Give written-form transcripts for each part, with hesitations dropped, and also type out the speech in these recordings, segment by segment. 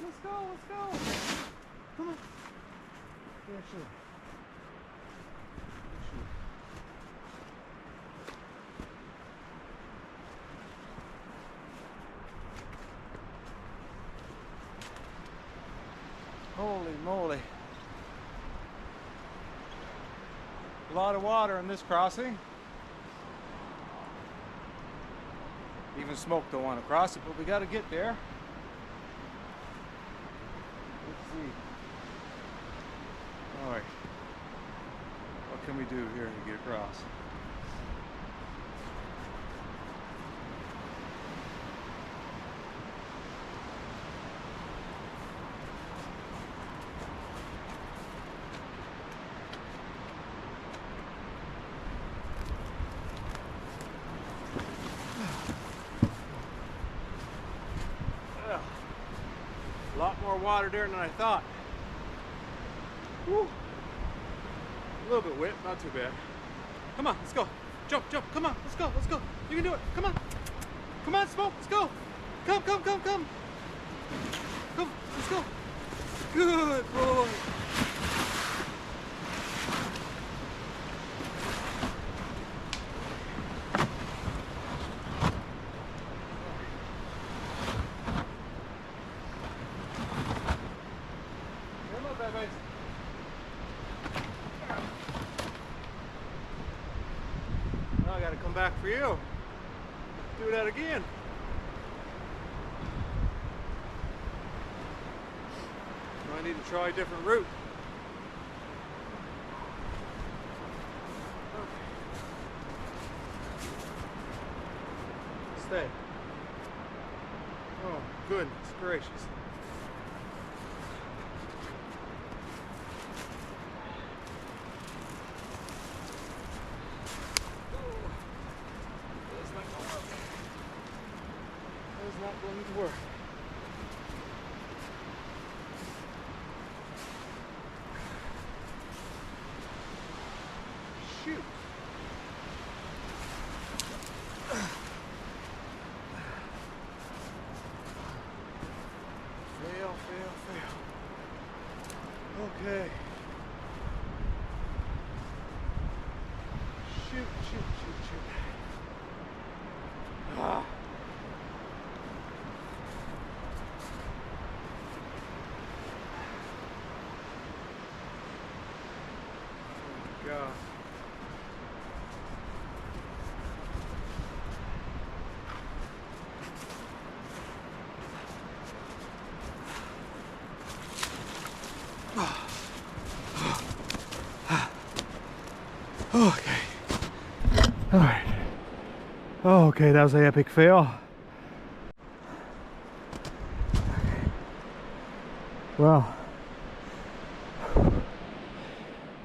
let's go, let's go. Come on. Yeah, sure. Sure. Holy moly. A lot of water in this crossing. Even smoke don't want to cross it, but we got to get there. Let's see. All right. What can we do here to get across? A lot more water there than I thought. Woo. A little bit wet, not too bad. Come on, let's go. Jump, jump, come on, let's go, let's go. You can do it, come on. Come on, Smoke, let's go. Come, come, come, come. Come, let's go. Good boy. Now I gotta come back for you. Do that again. I need to try a different route. Okay. Stay. Oh, goodness gracious. Not going to work. Shoot. Fail, fail, fail. Okay. Shoot, shoot, shoot, shoot. Ah. God. Okay. All right. Okay, that was an epic fail. Well,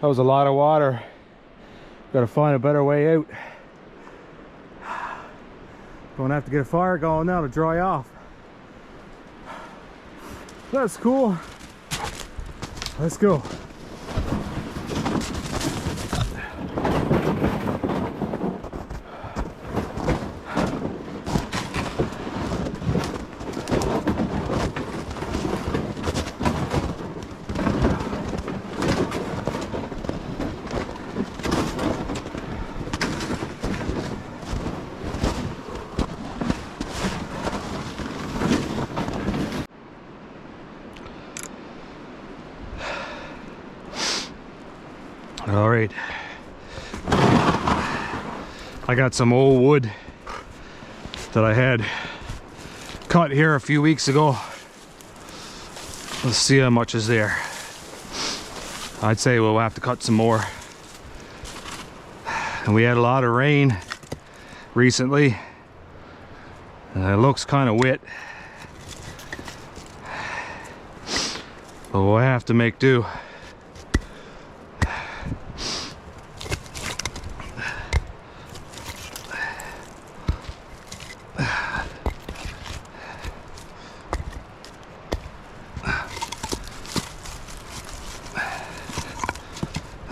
that was a lot of water. Gotta find a better way out. Gonna have to get a fire going now to dry off. That's cool. Let's go. All right, I got some old wood that I had cut here a few weeks ago. Let's see how much is there. I'd say we'll have to cut some more. And we had a lot of rain recently. It looks kind of wet, but we'll have to make do.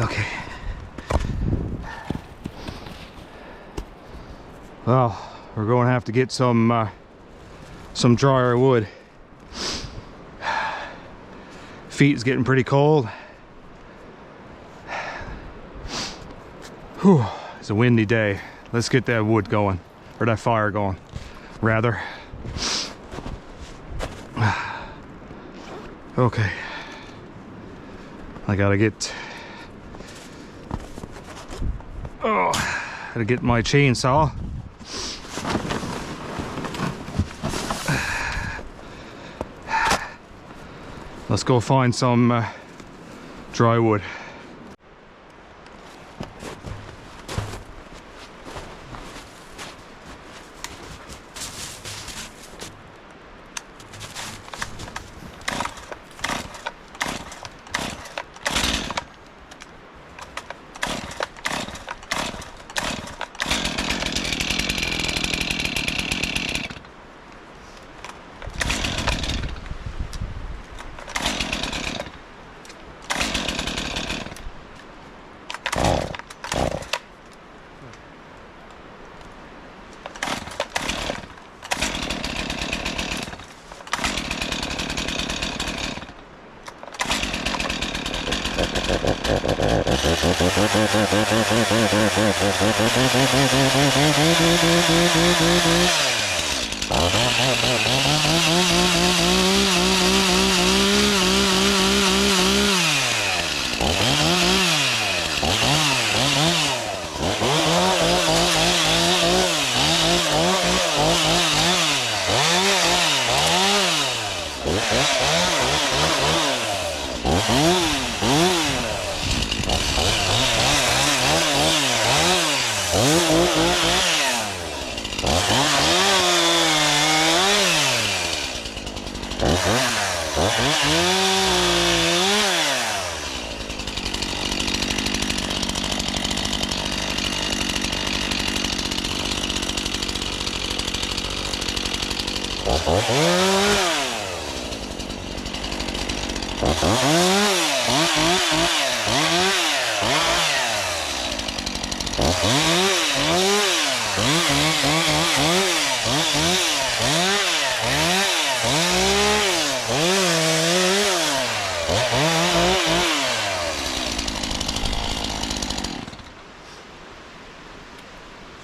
Okay. Well, we're going to have to get some drier wood. feet is getting pretty cold. Whew, it's a windy day. Let's get that wood going, or that fire going, rather. Okay. I gotta get my chainsaw. Let's go find some dry wood.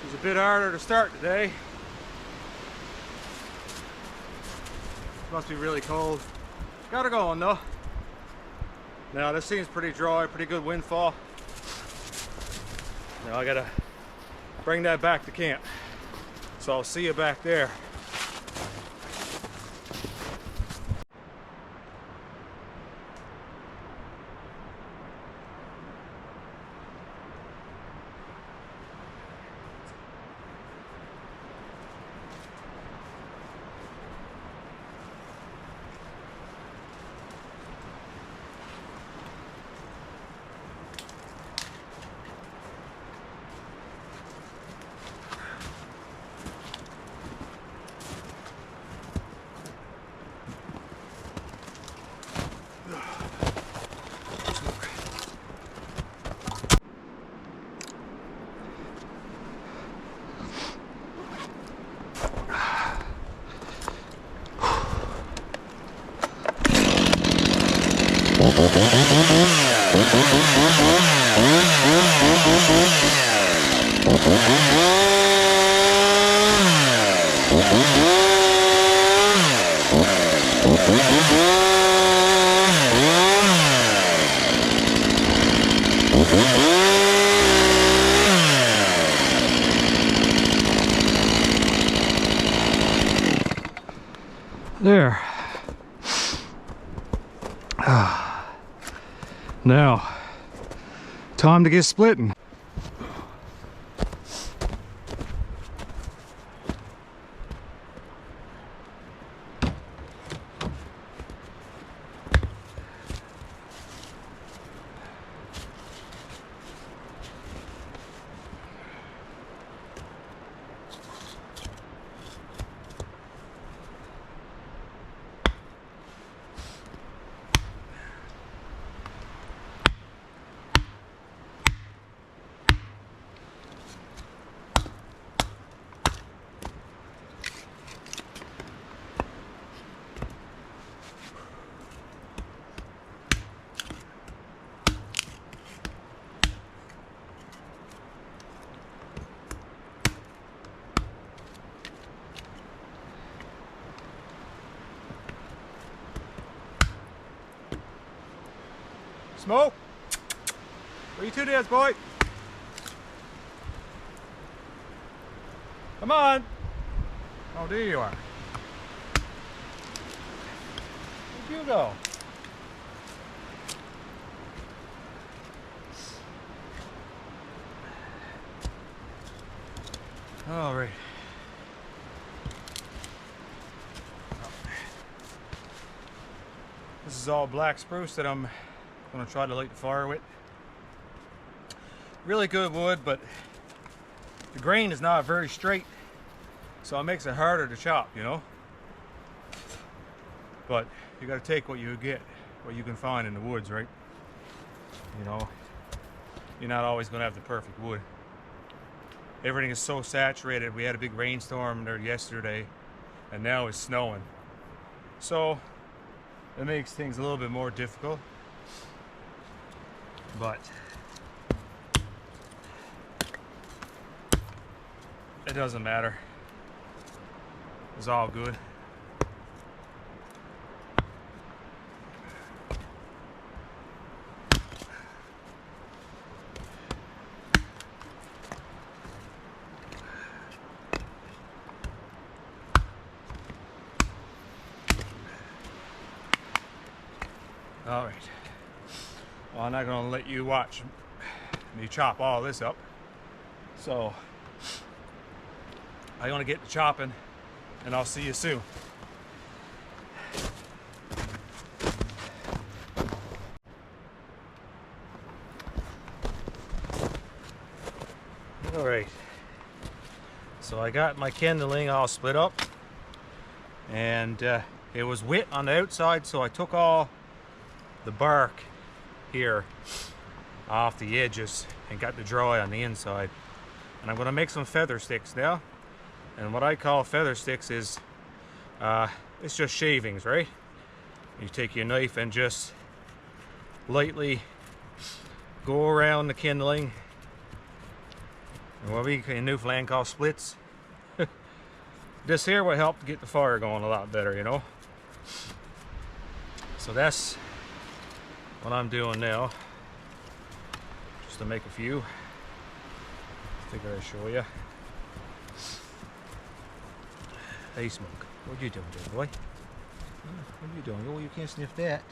It's a bit harder to start today. Must be really cold. Got her going though. Now this seems pretty dry, pretty good windfall. Now I gotta bring that back to camp. So I'll see you back there. There. Now, time to get splitting. Smoke! Where you two dads, boy? Come on! Oh, there you are. Where'd you go? All right. This is all black spruce that I'm going to try to light the fire with. Really good wood, but the grain is not very straight, so it makes it harder to chop, you know. But you got to take what you get, what you can find in the woods, right? You know, you're not always going to have the perfect wood. Everything is so saturated. We had a big rainstorm there yesterday, and now it's snowing. So it makes things a little bit more difficult. But it doesn't matter. It's all good. All right. Well, I'm not going to let you watch me chop all this up. So I'm going to get to chopping, and I'll see you soon. All right. So I got my kindling all split up, and it was wet on the outside, so I took all the bark here off the edges and got to dry on the inside. And I'm going to make some feather sticks now. And what I call feather sticks is it's just shavings, right? You take your knife and just lightly go around the kindling, and what we in Newfoundland call splits. This here will help to get the fire going a lot better, you know. So that's what I'm doing now, just to make a few. Figure I'll show you. Hey, Smoke, what you doing there, boy? What are you doing? Oh, you can't sniff that.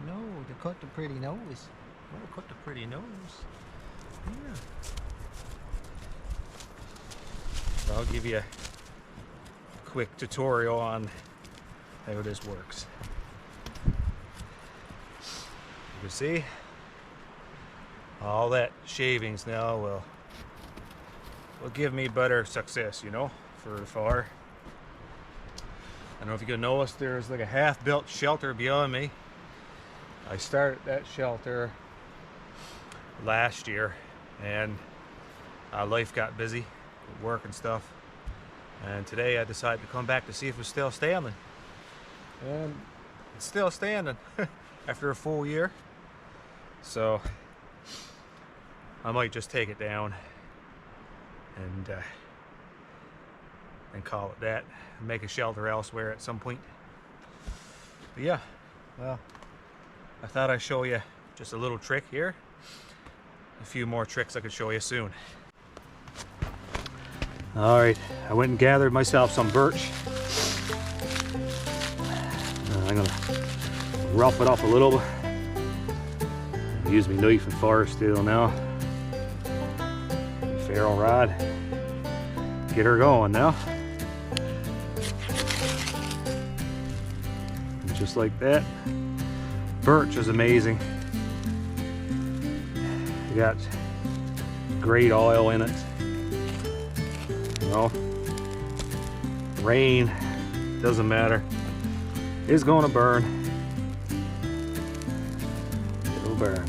No, to cut the pretty nose. Oh, cut the pretty nose. Yeah. So I'll give you a quick tutorial on how this works. You see, all that shavings now will give me better success, you know, for the fire. I don't know if you can notice, there's like a half-built shelter beyond me. I started that shelter last year, and life got busy with work and stuff. And today I decided to come back to see if it was still standing. And it's still standing after a full year. So I might just take it down and call it that, and make a shelter elsewhere at some point. But yeah, well, I thought I'd show you just a little trick here. A few more tricks I could show you soon. All right, I went and gathered myself some birch. I'm gonna rough it up a little. Use my knife and fire steel now. Ferro rod. Get her going now. And just like that. Birch is amazing. You got great oil in it. You know, rain, doesn't matter. It's gonna burn. It'll burn.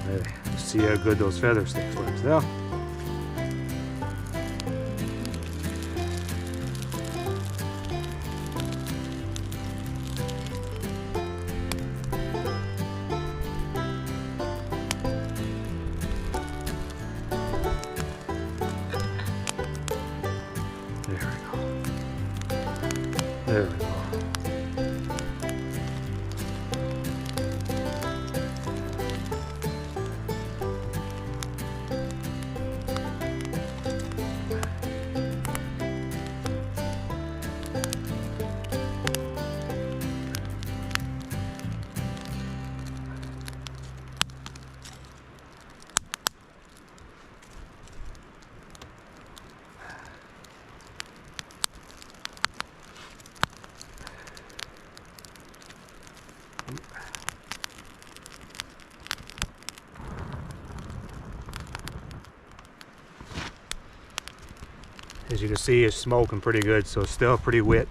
Hey, see how good those feather sticks works now. There we go. as you can see, is smoking pretty good, so it's still pretty wet.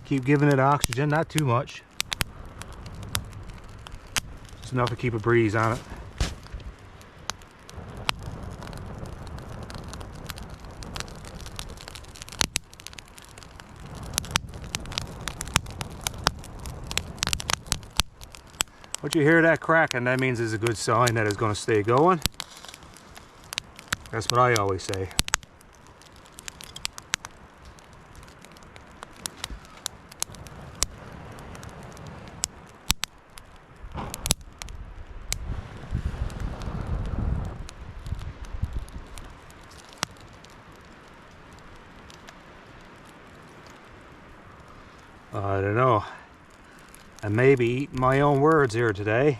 Keep giving it oxygen, not too much. Just enough to keep a breeze on it. Once you hear that cracking, that means it's a good sign that it's going to stay going. That's what I always say. I don't know. I may be eating my own words here today.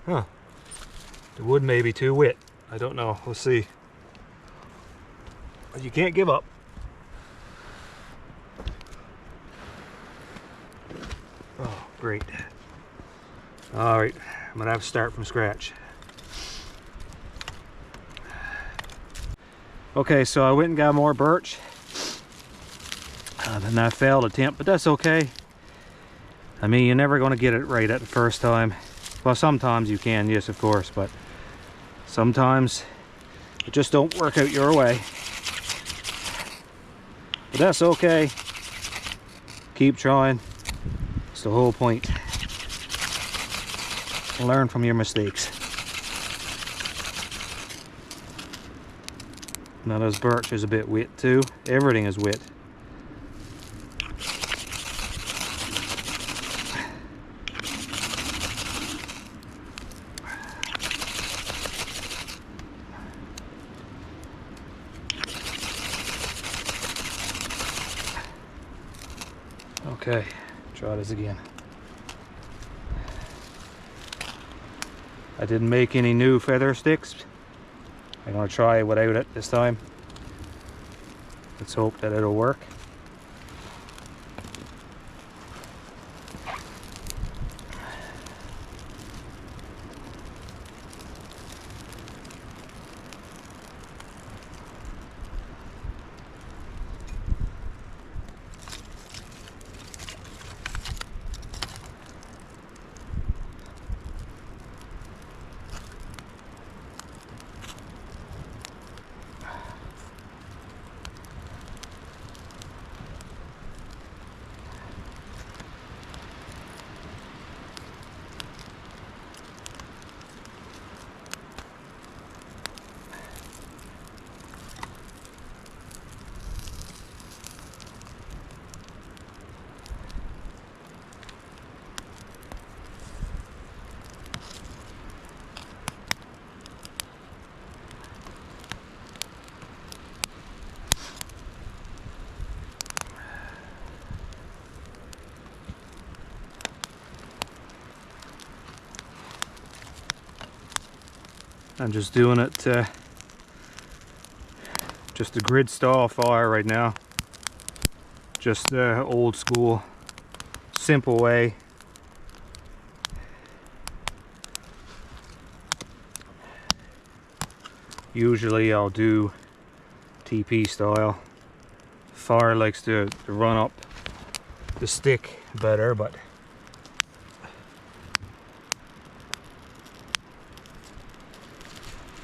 Huh. The wood may be too wet. I don't know. We'll see. But you can't give up. Oh, great. Alright, I'm gonna have to start from scratch. Okay, so I went and got more birch. And I failed attempt, but that's okay. I mean, you're never going to get it right at the first time. Well, sometimes you can, yes, of course, but sometimes it just don't work out your way. But that's okay. Keep trying. It's the whole point. Learn from your mistakes. Now this birch is a bit wet too. Everything is wet. Okay, try this again. I didn't make any new feather sticks. I'm going to try without it this time. Let's hope that it'll work. I'm just doing it just a grid style fire right now. Just the old school, simple way. Usually I'll do TP style. Fire likes to run up the stick better, but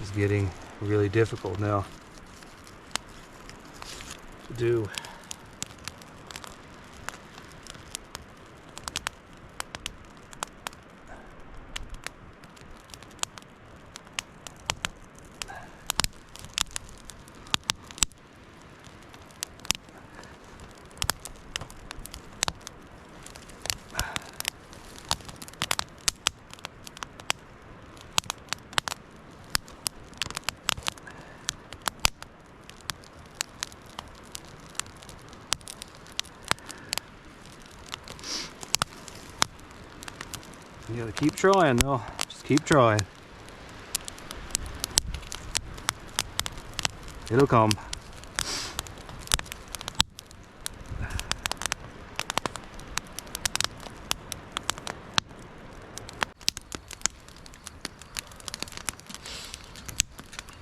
it's getting really difficult now to do. You gotta keep trying though. Just keep trying. It'll come.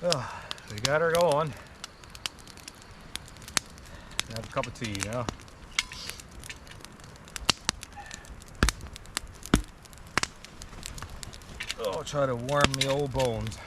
Oh, we got her going. Have a cup of tea now. Oh, try to warm me old bones.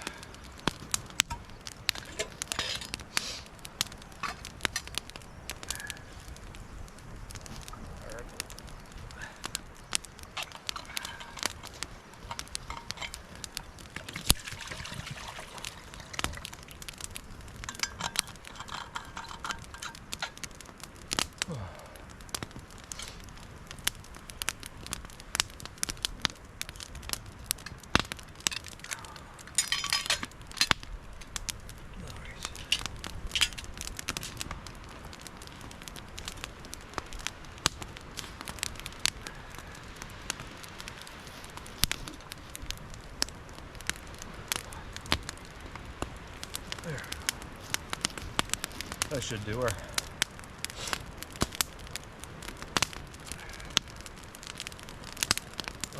There. That should do her.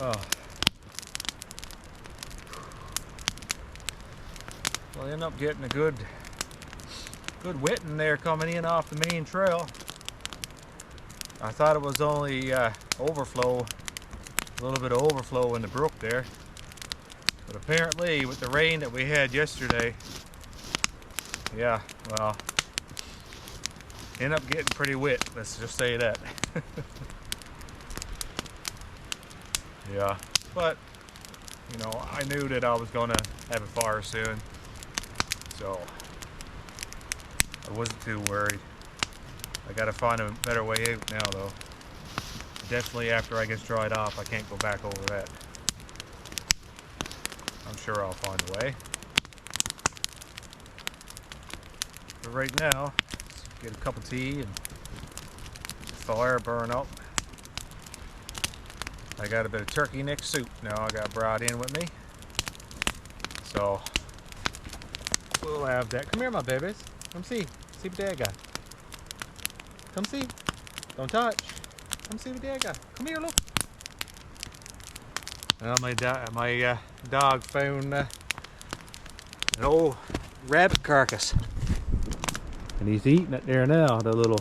Oh. Well, I end up getting a good whitting there coming in off the main trail. I thought it was only overflow, a little bit of overflow in the brook there. But apparently with the rain that we had yesterday, yeah, well, ended up getting pretty wet, let's just say that. Yeah, but, you know, I knew that I was going to have a fire soon, so I wasn't too worried. I got to find a better way out now, though. Definitely after I get dried off, I can't go back over that. I'm sure I'll find a way. But right now, let's get a cup of tea and the fire burn up. I got a bit of turkey neck soup now I got brought in with me. So we'll have that. Come here, my babies. Come see. See what Dad got. Come see. Don't touch. Come see what Dad got. Come here, look. Well, my dog found an old rabbit carcass. And he's eating it there now, the little,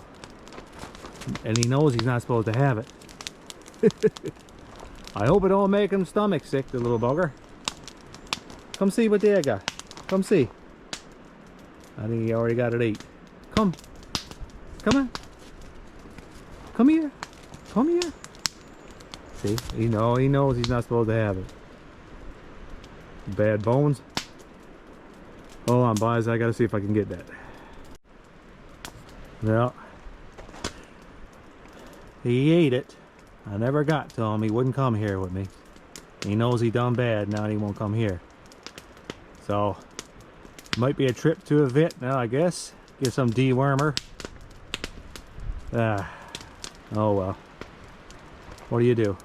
and he knows he's not supposed to have it. I hope it don't make him stomach sick, the little bugger. Come see what Dad got. Come see. I think he already got it ate. Come. Come on. Come here. Come here. See, he knows he's not supposed to have it. Bad bones. Hold on, boys. I gotta see if I can get that. Well, he ate it. I never got to him. He wouldn't come here with me. He knows he done bad. Now he won't come here. So, might be a trip to a vet now, I guess. Get some dewormer. Oh well. What do you do?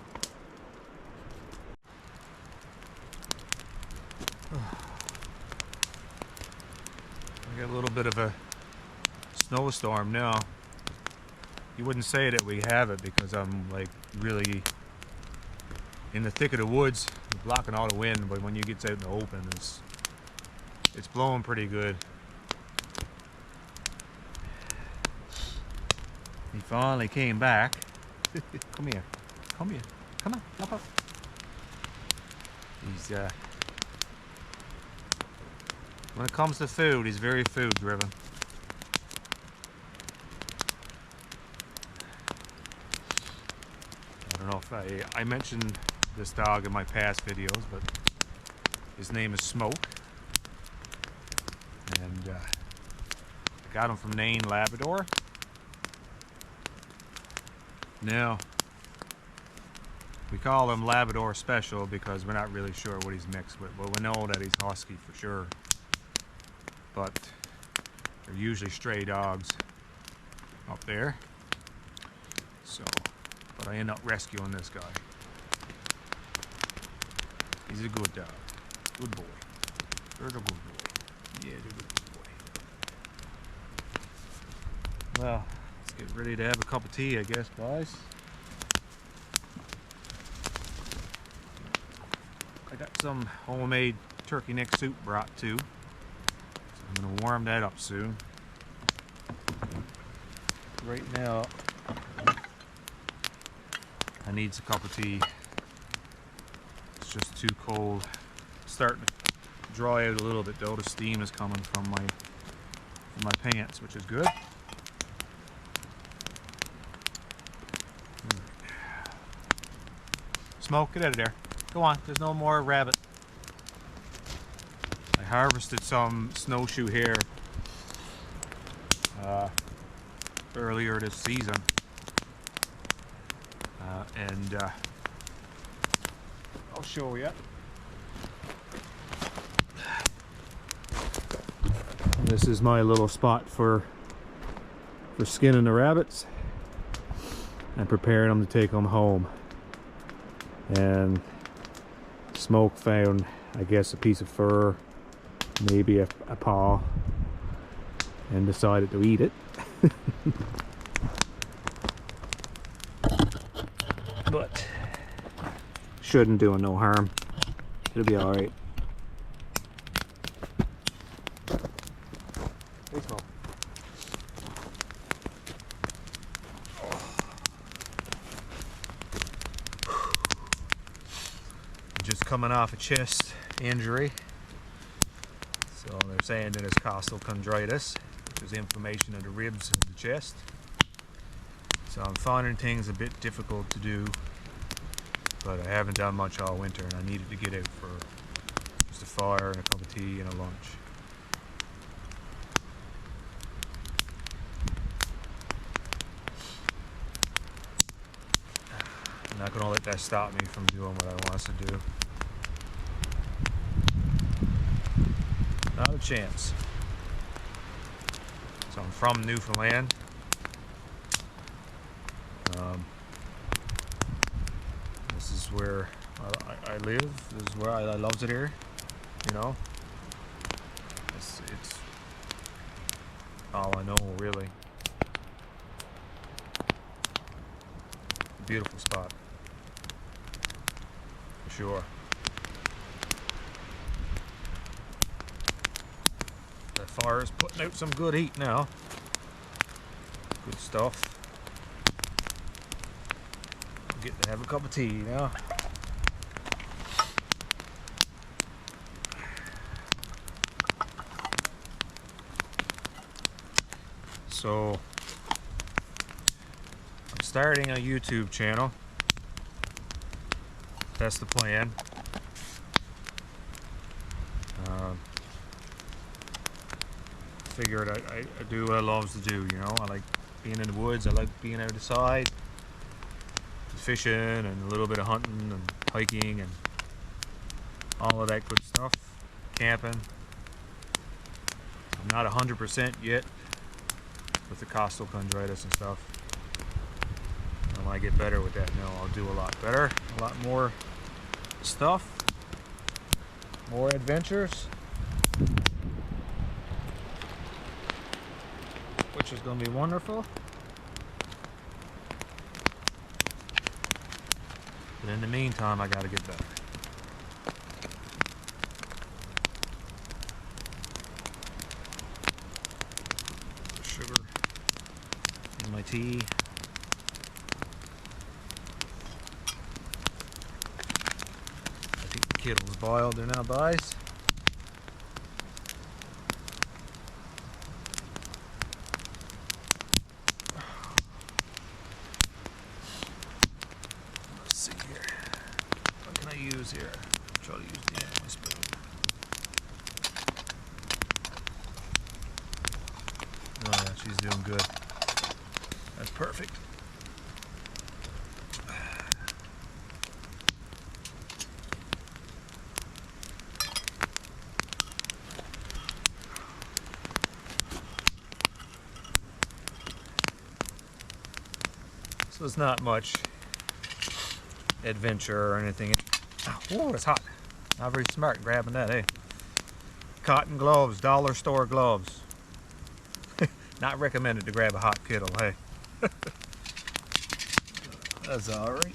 We got a little bit of a snowstorm now. You wouldn't say that we have it because I'm like really in the thick of the woods, blocking all the wind, but when you get out in the open, it's blowing pretty good. He finally came back. Come here. Come here. Come on. Up, up. He's when it comes to food, he's very food driven. I don't know if I mentioned this dog in my past videos, but his name is Smoke, and I got him from Nain, Labrador. Now, we call him Labrador Special because we're not really sure what he's mixed with. Well, we know that he's husky for sure, but they're usually stray dogs up there. So, but I end up rescuing this guy. He's a good dog. Good boy. There's a good boy. Yeah, there's a good boy. Well, let's get ready to have a cup of tea, I guess, guys. I got some homemade turkey neck soup brought too. So I'm gonna warm that up soon. Right now, I need a cup of tea. It's just too cold. It's starting to dry out a little bit though. The steam is coming from my pants, which is good. Smoke, get out of there. Go on, there's no more rabbit. I harvested some snowshoe hare earlier this season. And I'll show you. This is my little spot for skinning the rabbits and preparing them to take them home. And Smoke found, I guess, a piece of fur, maybe a paw, and decided to eat it. But shouldn't do him no harm. It'll be all right. Hey, Smoke. Just coming off a chest injury. So they're saying that it's costal chondritis, which is inflammation of the ribs and the chest. So I'm finding things a bit difficult to do, but I haven't done much all winter and I needed to get out for just a fire and a cup of tea and a lunch. I'm not going to let that stop me from doing what I want to do. Not a chance. So I'm from Newfoundland. This is where I live. This is where I love it here. You know, it's all I know really. Beautiful spot, for sure. The fire is putting out some good heat now. Good stuff. Get to have a cup of tea now. So I'm starting a YouTube channel. That's the plan. Figured I do what I love to do, you know. I like being in the woods, I like being outside, fishing and a little bit of hunting and hiking and all of that good stuff, camping. I'm not 100% yet with the costal chondritis and stuff. And when I get better with that now, I'll do a lot better, a lot more stuff, more adventures, which is going to be wonderful. But in the meantime, I got to get better. Sugar in my tea. I think the kettle's boiled there now, guys. Here, try to use the end of my spoon. Oh yeah, she's doing good. That's perfect. So it's not much adventure or anything. Oh, it's hot. Not very smart grabbing that, eh? Cotton gloves, dollar store gloves. Not recommended to grab a hot kettle, hey? That's alright.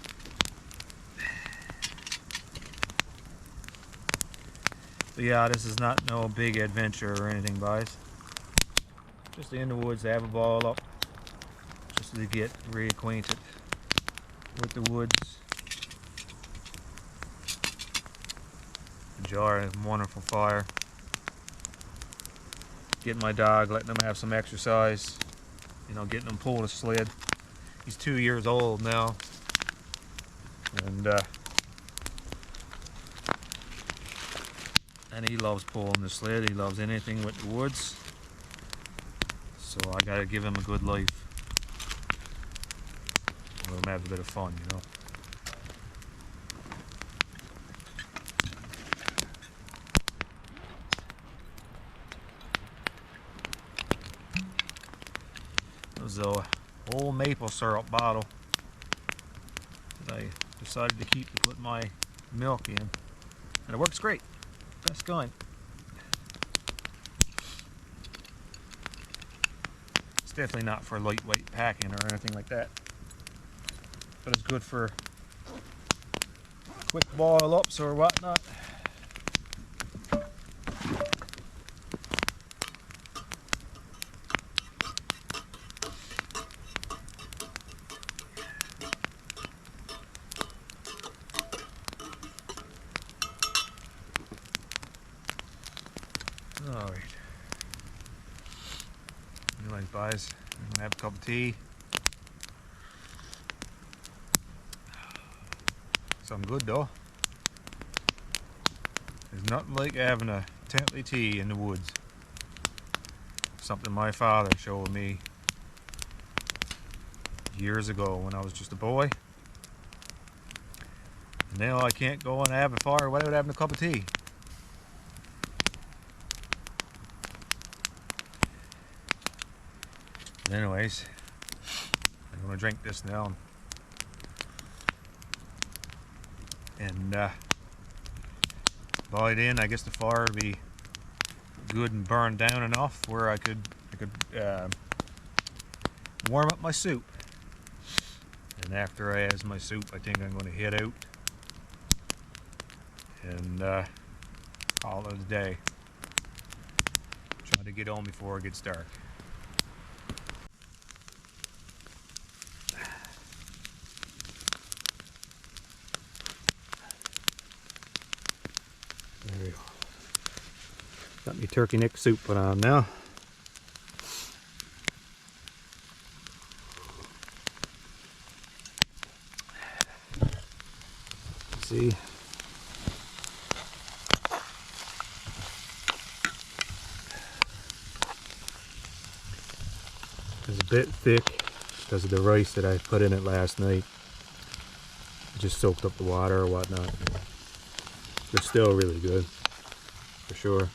But yeah, this is not no big adventure or anything, guys. Just in the woods to have a ball up. Just to get reacquainted with the woods. Enjoy a wonderful fire. Getting my dog, letting him have some exercise. You know, getting him pull a sled. He's 2 years old now. And he loves pulling the sled. He loves anything with the woods. So I gotta give him a good life. Let him have a bit of fun, you know. There's a old maple syrup bottle that I decided to keep to put my milk in. And it works great. Best kind. It's definitely not for lightweight packing or anything like that. But it's good for quick boil ups or whatnot. Alright. Anyways, guys, I'm gonna have a cup of tea. Something good though. There's nothing like having a Tetley tea in the woods. Something my father showed me years ago when I was just a boy. And now I can't go and have a fire without having a cup of tea. But anyways, I'm gonna drink this now. And by then, I guess the fire would be good and burned down enough where I could warm up my soup. And after I have my soup, I think I'm going to head out and call it a day. Try to get home before it gets dark. There we go. Got me turkey neck soup put on now. Let's see. It's a bit thick because of the rice that I put in it last night. It just soaked up the water or whatnot. But still really good, for sure.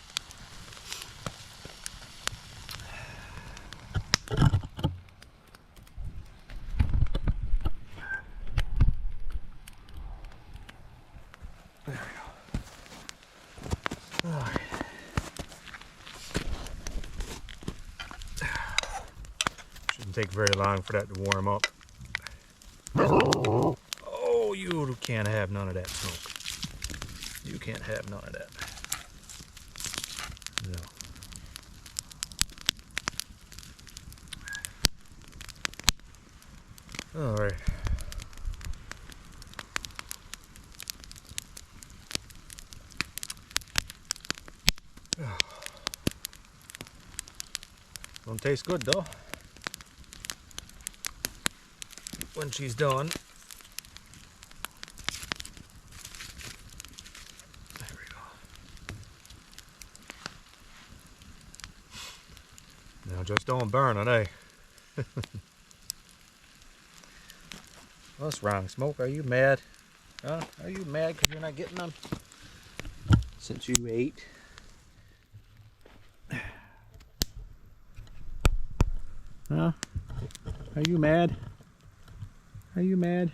There we go. All right. Shouldn't take very long for that to warm up. Oh, you can't have none of that smoke. You can't have none of that. No. All right. Don't taste good though. When she's done. There we go. Now just don't burn it, eh? What's wrong, Smoke? Are you mad? Huh? Are you mad because you're not getting them? Since you ate. Huh? Are you mad? Are you mad?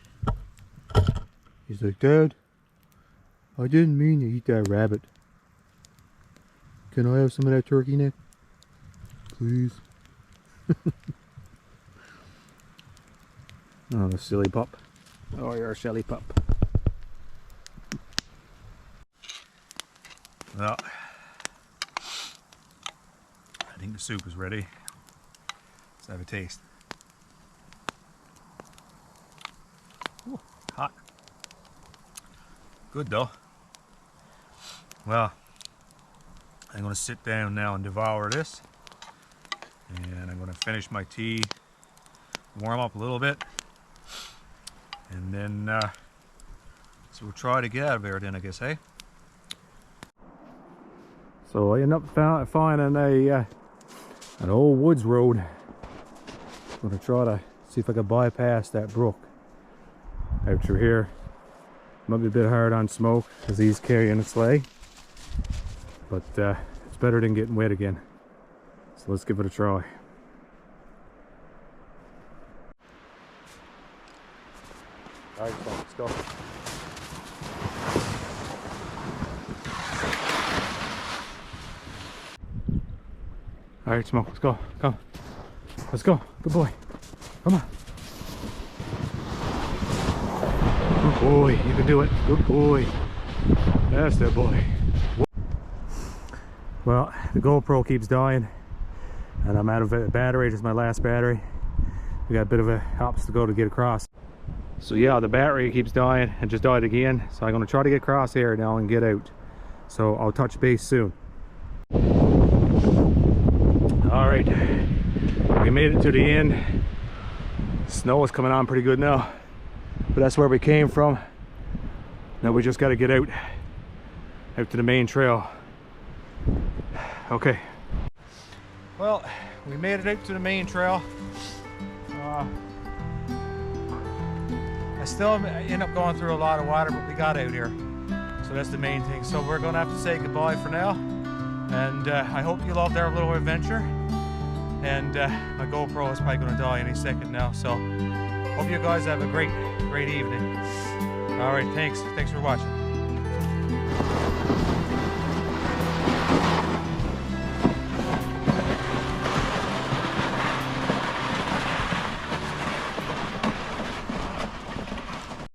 He's like, Dad, I didn't mean to eat that rabbit. Can I have some of that turkey neck? Please. Oh, the silly pup. Oh, you're a silly pup. Well, I think the soup is ready. Let's have a taste. Ooh, hot. Good though. Well, I'm going to sit down now and devour this. And I'm going to finish my tea, warm up a little bit. And then, so we'll try to get out of there then, I guess, hey? So I ended up finding an old woods road. I'm going to try to see if I can bypass that brook out through here. Might be a bit hard on Smoke because he's carrying a sleigh, but it's better than getting wet again. So let's give it a try. All right, let's go. All right, Smoke, let's go. Come. Let's go. Good boy. Come on. Good boy. You can do it. Good boy. That's that boy. Well, the GoPro keeps dying, and I'm out of battery. This is my last battery. We got a bit of a obstacle to get across. So yeah, the battery keeps dying and just died again. So I'm going to try to get across here now and get out. So I'll touch base soon. All right, we made it to the end. Snow is coming on pretty good now, but that's where we came from. Now we just got to get out to the main trail. Okay. Well, we made it out to the main trail. I still end up going through a lot of water, but we got out here. So that's the main thing. So we're gonna have to say goodbye for now. And I hope you loved our little adventure. And my GoPro is probably gonna die any second now. So hope you guys have a great evening. All right, thanks for watching.